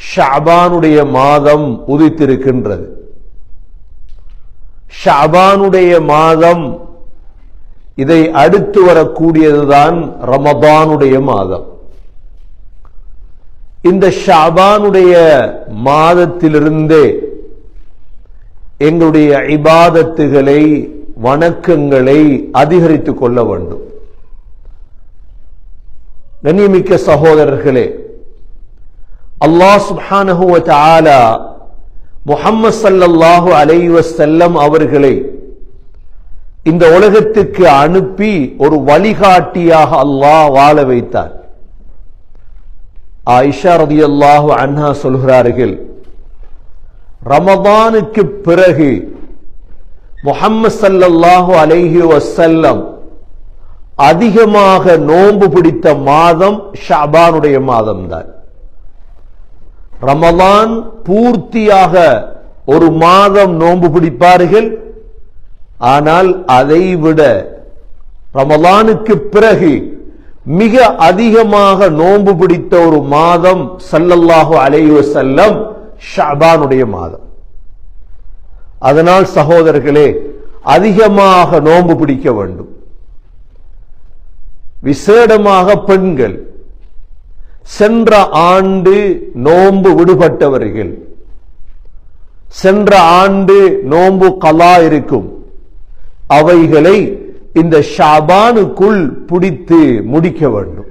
ஷஅபானுடைய மாதம் உதித்திருக்கின்றது. ஷஅபானுடைய மாதம் இதை அடுத்து வரக்கூடியதுதான் ரமதானுடைய மாதம். இந்த ஷஅபானுடைய மாதத்திலிருந்தே எங்களுடைய இபாதத்துகளை வணக்கங்களை அதிகரித்துக் கொள்ள வேண்டும். கண்ணியமிக்க சகோதரர்களே, அல்லாஹ் சுப்ஹானஹு வ தஆலா முஹம்மது ஸல்லல்லாஹு அலைஹி வஸல்லம் அவர்களை இந்த உலகத்துக்கு அனுப்பி ஒரு வழிகாட்டியாக அல்லாஹ் வாழ வைத்தார். ஆயிஷா ரலியல்லாஹு அன்ஹா சொல்கிறார்கள், ரமதானுக்கு பிறகு முஹம்மது ஸல்லல்லாஹு அலைஹி வஸல்லம் அதிகமாக நோன்பு பிடித்த மாதம் ஷஅபானுடைய மாதம்தான். ரமலான் பூர்த்தியாக ஒரு மாதம் நோன்பு பிடிப்பார்கள். ஆனால் அதைவிட ரமலானுக்கு பிறகு மிக அதிகமாக நோன்பு பிடித்த ஒரு மாதம் ஸல்லல்லாஹு அலைஹி வஸல்லம் ஷஅபானுடைய மாதம். அதனால் சகோதரர்களே, அதிகமாக நோன்பு பிடிக்க வேண்டும். விசேடமாக பெண்கள், சென்ற ஆண்டு நோன்பு விடுபட்டவர்கள், சென்ற ஆண்டு நோன்பு கலா இருக்கும், அவைகளை இந்த ஷஅபானுக்குள் பிடித்து முடிக்க வேண்டும்.